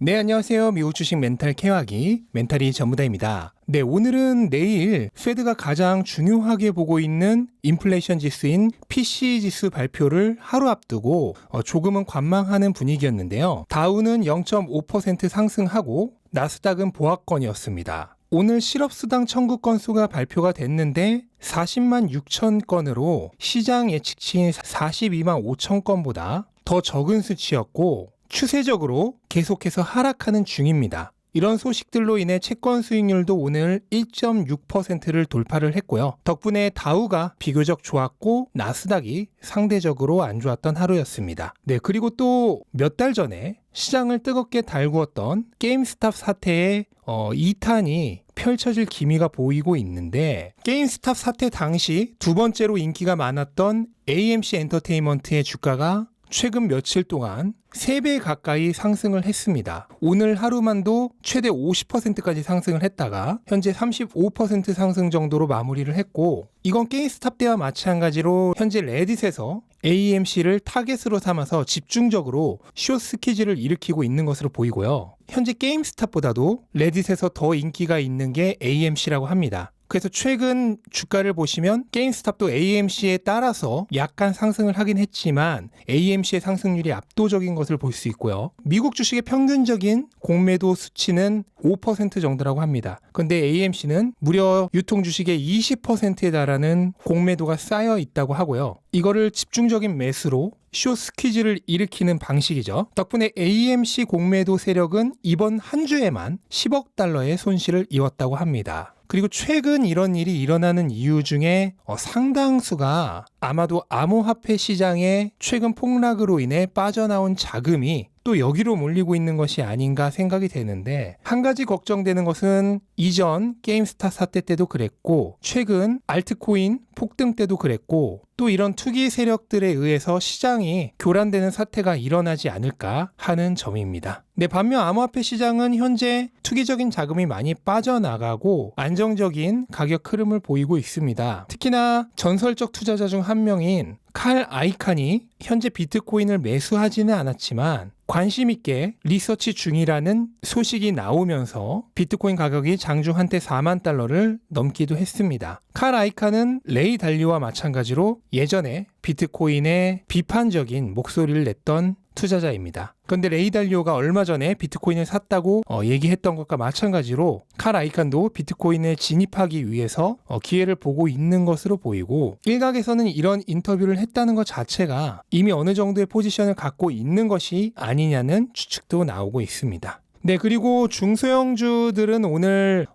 네, 안녕하세요. 미국 주식 멘탈 캐와기 멘탈이 전무다입니다. 네, 오늘은 내일 페드가 가장 중요하게 보고 있는 인플레이션 지수인 PCE 지수 발표를 하루 앞두고 조금은 관망하는 분위기였는데요. 다우는 0.5% 상승하고 나스닥은 보합권이었습니다. 오늘 실업수당 청구 건수가 발표가 됐는데 40만 6천 건으로 시장 예측치인 42만 5천 건보다 더 적은 수치였고 추세적으로 계속해서 하락하는 중입니다. 이런 소식들로 인해 채권 수익률도 오늘 1.6%를 돌파를 했고요. 덕분에 다우가 비교적 좋았고 나스닥이 상대적으로 안 좋았던 하루였습니다. 네, 그리고 또 몇 달 전에 시장을 뜨겁게 달구었던 게임스탑 사태의 2탄이 펼쳐질 기미가 보이고 있는데 게임스탑 사태 당시 두 번째로 인기가 많았던 AMC 엔터테인먼트의 주가가 최근 며칠 동안 3배 가까이 상승을 했습니다. 오늘 하루만도 최대 50%까지 상승을 했다가 현재 35% 상승 정도로 마무리를 했고 이건 게임스탑 때와 마찬가지로 현재 레딧에서 AMC를 타겟으로 삼아서 집중적으로 숏 스퀴즈를 일으키고 있는 것으로 보이고요. 현재 게임스탑보다도 레딧에서 더 인기가 있는 게 AMC라고 합니다. 그래서 최근 주가를 보시면 게임스탑도 AMC에 따라서 약간 상승을 하긴 했지만 AMC의 상승률이 압도적인 것을 볼 수 있고요. 미국 주식의 평균적인 공매도 수치는 5% 정도라고 합니다. 그런데 AMC는 무려 유통 주식의 20%에 달하는 공매도가 쌓여 있다고 하고요. 이거를 집중적인 매수로 숏 스퀴즈를 일으키는 방식이죠. 덕분에 AMC 공매도 세력은 이번 한 주에만 10억 달러의 손실을 입었다고 합니다. 그리고 최근 이런 일이 일어나는 이유 중에 상당수가 아마도 암호화폐 시장의 최근 폭락으로 인해 빠져나온 자금이 또 여기로 몰리고 있는 것이 아닌가 생각이 되는데 한 가지 걱정되는 것은 이전 게임스탑 사태 때도 그랬고 최근 알트코인 폭등 때도 그랬고 또 이런 투기 세력들에 의해서 시장이 교란되는 사태가 일어나지 않을까 하는 점입니다. 네, 반면 암호화폐 시장은 현재 투기적인 자금이 많이 빠져나가고 안정적인 가격 흐름을 보이고 있습니다. 특히나 전설적 투자자 중 한 명인 칼 아이칸이 현재 비트코인을 매수하지는 않았지만 관심 있게 리서치 중이라는 소식이 나오면서 비트코인 가격이 장중 한때 4만 달러를 넘기도 했습니다. 칼 아이칸은 레이 달리오와 마찬가지로 예전에 비트코인에 비판적인 목소리를 냈던 투자자입니다. 그런데 레이 달리오가 얼마 전에 비트코인을 샀다고 얘기했던 것과 마찬가지로 칼 아이칸도 비트코인에 진입하기 위해서 기회를 보고 있는 것으로 보이고 일각에서는 이런 인터뷰를 했다는 것 자체가 이미 어느 정도의 포지션을 갖고 있는 것이 아니냐는 추측도 나오고 있습니다. 네, 그리고 중소형주들은 오늘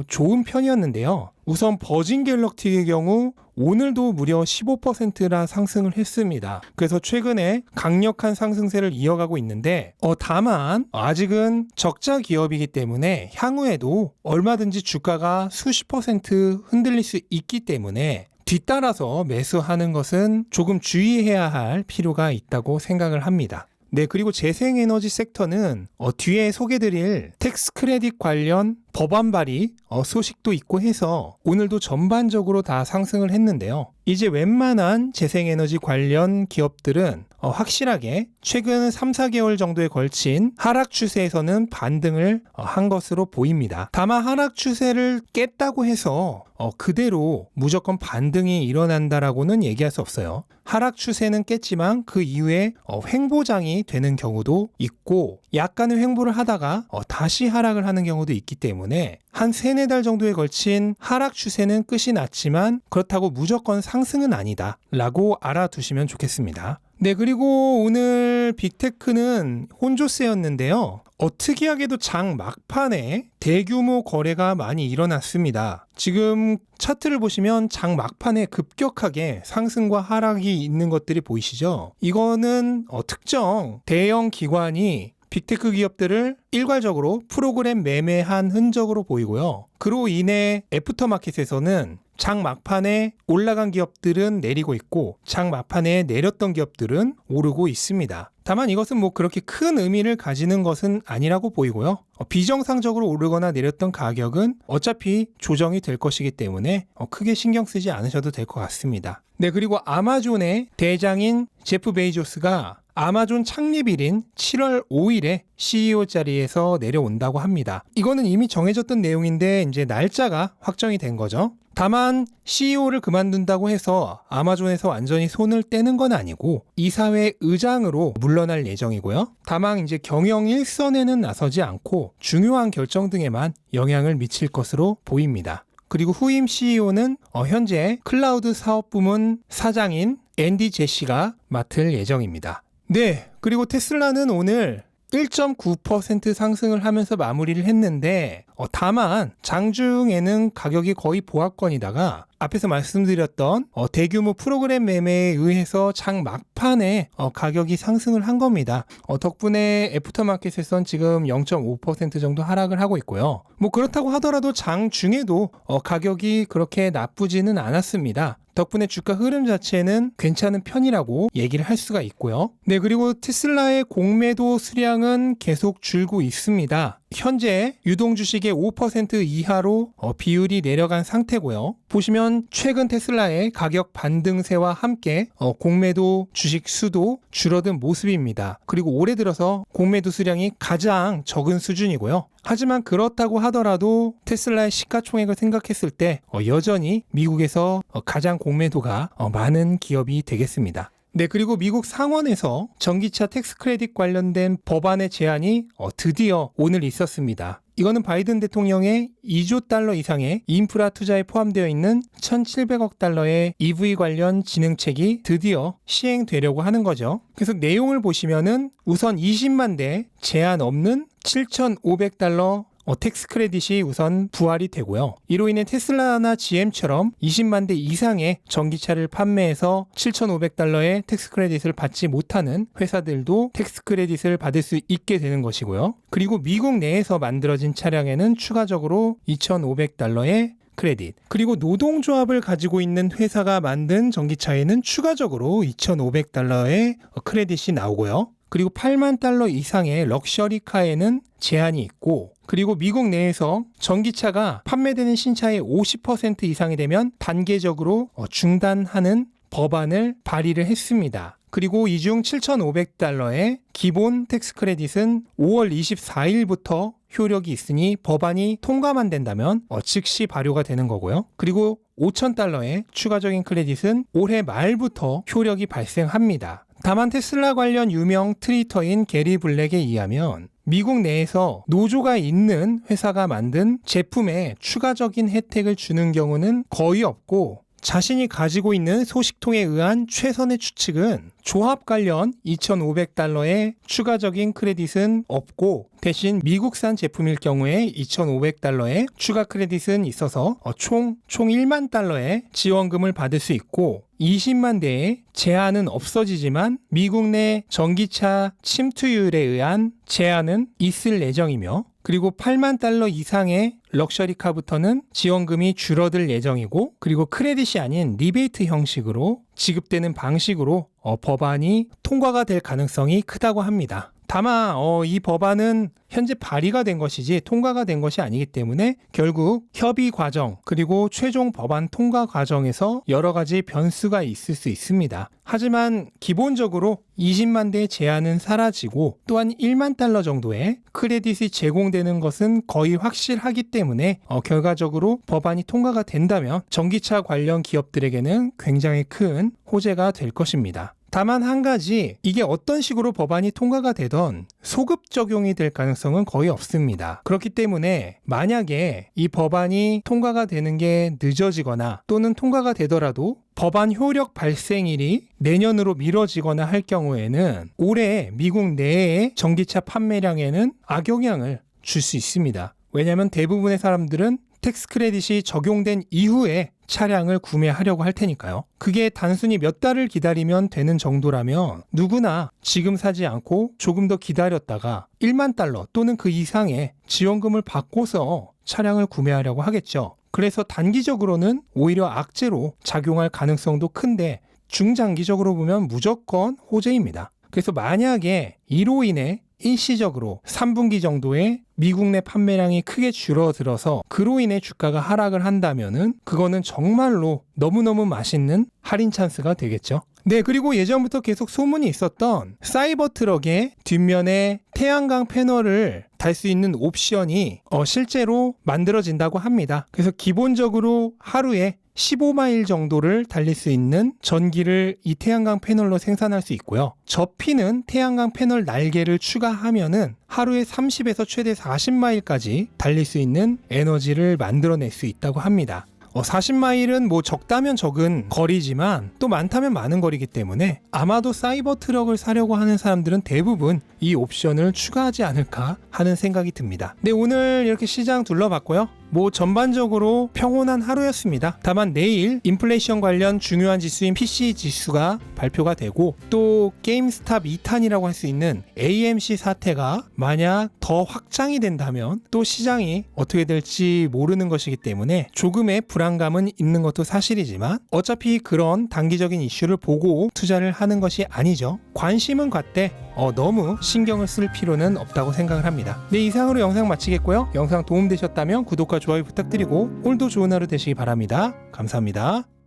좋은 편이었는데요. 우선 버진 갤럭틱의 경우 오늘도 무려 15%나 상승을 했습니다. 그래서 최근에 강력한 상승세를 이어가고 있는데 다만 아직은 적자 기업이기 때문에 향후에도 얼마든지 주가가 수십 % 흔들릴 수 있기 때문에 뒤따라서 매수하는 것은 조금 주의해야 할 필요가 있다고 생각을 합니다. 네, 그리고 재생에너지 섹터는 뒤에 소개드릴 텍스 크레딧 관련 법안 발의 소식도 있고 해서 오늘도 전반적으로 다 상승을 했는데요. 이제 웬만한 재생에너지 관련 기업들은 확실하게 최근 3, 4개월 정도에 걸친 하락 추세에서는 반등을 한 것으로 보입니다. 다만 하락 추세를 깼다고 해서 그대로 무조건 반등이 일어난다라고는 얘기할 수 없어요. 하락 추세는 깼지만 그 이후에 횡보장이 되는 경우도 있고 약간의 횡보를 하다가 다시 하락을 하는 경우도 있기 때문에 한 3, 4달 정도에 걸친 하락 추세는 끝이 났지만 그렇다고 무조건 상승은 아니다 라고 알아두시면 좋겠습니다. 네, 그리고 오늘 빅테크는 혼조세였는데요. 특이하게도 장 막판에 대규모 거래가 많이 일어났습니다. 지금 차트를 보시면 장 막판에 급격하게 상승과 하락이 있는 것들이 보이시죠? 이거는 특정 대형 기관이 빅테크 기업들을 일괄적으로 프로그램 매매한 흔적으로 보이고요. 그로 인해 애프터마켓에서는 장 막판에 올라간 기업들은 내리고 있고 장 막판에 내렸던 기업들은 오르고 있습니다. 다만 이것은 뭐 그렇게 큰 의미를 가지는 것은 아니라고 보이고요. 비정상적으로 오르거나 내렸던 가격은 어차피 조정이 될 것이기 때문에 크게 신경 쓰지 않으셔도 될 것 같습니다. 네, 그리고 아마존의 대장인 제프 베이조스가 아마존 창립일인 7월 5일에 CEO 자리에서 내려온다고 합니다. 이거는 이미 정해졌던 내용인데 이제 날짜가 확정이 된 거죠. 다만 CEO를 그만둔다고 해서 아마존에서 완전히 손을 떼는 건 아니고 이사회 의장으로 물러날 예정이고요. 다만 이제 경영 일선에는 나서지 않고 중요한 결정 등에만 영향을 미칠 것으로 보입니다. 그리고 후임 CEO는 현재 클라우드 사업부문 사장인 앤디 제시가 맡을 예정입니다. 네, 그리고 테슬라는 오늘 1.9% 상승을 하면서 마무리를 했는데 다만 장중에는 가격이 거의 보합권이다가 앞에서 말씀드렸던 대규모 프로그램 매매에 의해서 장 막판에 가격이 상승을 한 겁니다. 덕분에 애프터마켓에선 지금 0.5% 정도 하락을 하고 있고요. 뭐 그렇다고 하더라도 장중에도 가격이 그렇게 나쁘지는 않았습니다. 덕분에 주가 흐름 자체는 괜찮은 편이라고 얘기를 할 수가 있고요. 네, 그리고 테슬라의 공매도 수량은 계속 줄고 있습니다. 현재 유동 주식의 5% 이하로 비율이 내려간 상태고요. 보시면 최근 테슬라의 가격 반등세와 함께 공매도 주식 수도 줄어든 모습입니다. 그리고 올해 들어서 공매도 수량이 가장 적은 수준이고요. 하지만 그렇다고 하더라도 테슬라의 시가총액을 생각했을 때 여전히 미국에서 가장 공매도가 많은 기업이 되겠습니다. 네, 그리고 미국 상원에서 전기차 텍스 크레딧 관련된 법안의 제안이 드디어 오늘 있었습니다. 이거는 바이든 대통령의 2조 달러 이상의 인프라 투자에 포함되어 있는 1,700억 달러의 EV 관련 진흥책이 드디어 시행되려고 하는 거죠. 그래서 내용을 보시면은 우선 20만 대 제한 없는 7,500달러 텍스 크레딧이 우선 부활이 되고요. 이로 인해 테슬라나 GM처럼 20만 대 이상의 전기차를 판매해서 7,500달러의 텍스 크레딧을 받지 못하는 회사들도 텍스 크레딧을 받을 수 있게 되는 것이고요. 그리고 미국 내에서 만들어진 차량에는 추가적으로 2,500달러의 크레딧, 그리고 노동조합을 가지고 있는 회사가 만든 전기차에는 추가적으로 2,500달러의 크레딧이 나오고요. 그리고 8만 달러 이상의 럭셔리카에는 제한이 있고, 그리고 미국 내에서 전기차가 판매되는 신차의 50% 이상이 되면 단계적으로 중단하는 법안을 발의를 했습니다. 그리고 이 중 7,500달러의 기본 텍스 크레딧은 5월 24일부터 효력이 있으니 법안이 통과만 된다면 즉시 발효가 되는 거고요. 그리고 5,000달러의 추가적인 크레딧은 올해 말부터 효력이 발생합니다. 다만 테슬라 관련 유명 트위터인 게리 블랙에 의하면 미국 내에서 노조가 있는 회사가 만든 제품에 추가적인 혜택을 주는 경우는 거의 없고, 자신이 가지고 있는 소식통에 의한 최선의 추측은 조합 관련 2,500달러의 추가적인 크레딧은 없고, 대신 미국산 제품일 경우에 2,500달러의 추가 크레딧은 있어서 총 1만 달러의 지원금을 받을 수 있고, 20만 대의 제한은 없어지지만 미국 내 전기차 침투율에 의한 제한은 있을 예정이며, 그리고 8만 달러 이상의 럭셔리카부터는 지원금이 줄어들 예정이고, 그리고 크레딧이 아닌 리베이트 형식으로 지급되는 방식으로 법안이 통과가 될 가능성이 크다고 합니다. 다만 이 법안은 현재 발의가 된 것이지 통과가 된 것이 아니기 때문에 결국 협의 과정 그리고 최종 법안 통과 과정에서 여러 가지 변수가 있을 수 있습니다. 하지만 기본적으로 20만 대의 제한은 사라지고, 또한 1만 달러 정도의 크레딧이 제공되는 것은 거의 확실하기 때문에 결과적으로 법안이 통과가 된다면 전기차 관련 기업들에게는 굉장히 큰 호재가 될 것입니다. 다만 한 가지, 이게 어떤 식으로 법안이 통과가 되던 소급 적용이 될 가능성은 거의 없습니다. 그렇기 때문에 만약에 이 법안이 통과가 되는 게 늦어지거나 또는 통과가 되더라도 법안 효력 발생일이 내년으로 미뤄지거나 할 경우에는 올해 미국 내의 전기차 판매량에는 악영향을 줄 수 있습니다. 왜냐하면 대부분의 사람들은 텍스 크레딧이 적용된 이후에 차량을 구매하려고 할 테니까요. 그게 단순히 몇 달을 기다리면 되는 정도라면 누구나 지금 사지 않고 조금 더 기다렸다가 1만 달러 또는 그 이상의 지원금을 받고서 차량을 구매하려고 하겠죠. 그래서 단기적으로는 오히려 악재로 작용할 가능성도 큰데, 중장기적으로 보면 무조건 호재입니다. 그래서 만약에 이로 인해 일시적으로 3분기 정도에 미국 내 판매량이 크게 줄어들어서 그로 인해 주가가 하락을 한다면은 그거는 정말로 너무너무 맛있는 할인 찬스가 되겠죠. 네, 그리고 예전부터 계속 소문이 있었던 사이버트럭의 뒷면에 태양광 패널을 달 수 있는 옵션이 실제로 만들어진다고 합니다. 그래서 기본적으로 하루에 15마일 정도를 달릴 수 있는 전기를 이 태양광 패널로 생산할 수 있고요. 접히는 태양광 패널 날개를 추가하면은 하루에 30에서 최대 40마일까지 달릴 수 있는 에너지를 만들어낼 수 있다고 합니다. 40마일은 뭐 적다면 적은 거리지만 또 많다면 많은 거리이기 때문에 아마도 사이버 트럭을 사려고 하는 사람들은 대부분 이 옵션을 추가하지 않을까 하는 생각이 듭니다. 네, 오늘 이렇게 시장 둘러봤고요. 뭐 전반적으로 평온한 하루였습니다. 다만 내일 인플레이션 관련 중요한 지수인 PC 지수가 발표가 되고 또 게임스탑 2탄이라고 할 수 있는 AMC 사태가 만약 더 확장이 된다면 또 시장이 어떻게 될지 모르는 것이기 때문에 조금의 불안감은 있는 것도 사실이지만 어차피 그런 단기적인 이슈를 보고 투자를 하는 것이 아니죠. 관심은 갖되 너무 신경을 쓸 필요는 없다고 생각을 합니다. 네, 이상으로 영상 마치겠고요. 영상 도움되셨다면 구독과 좋아요 부탁드리고 오늘도 좋은 하루 되시기 바랍니다. 감사합니다.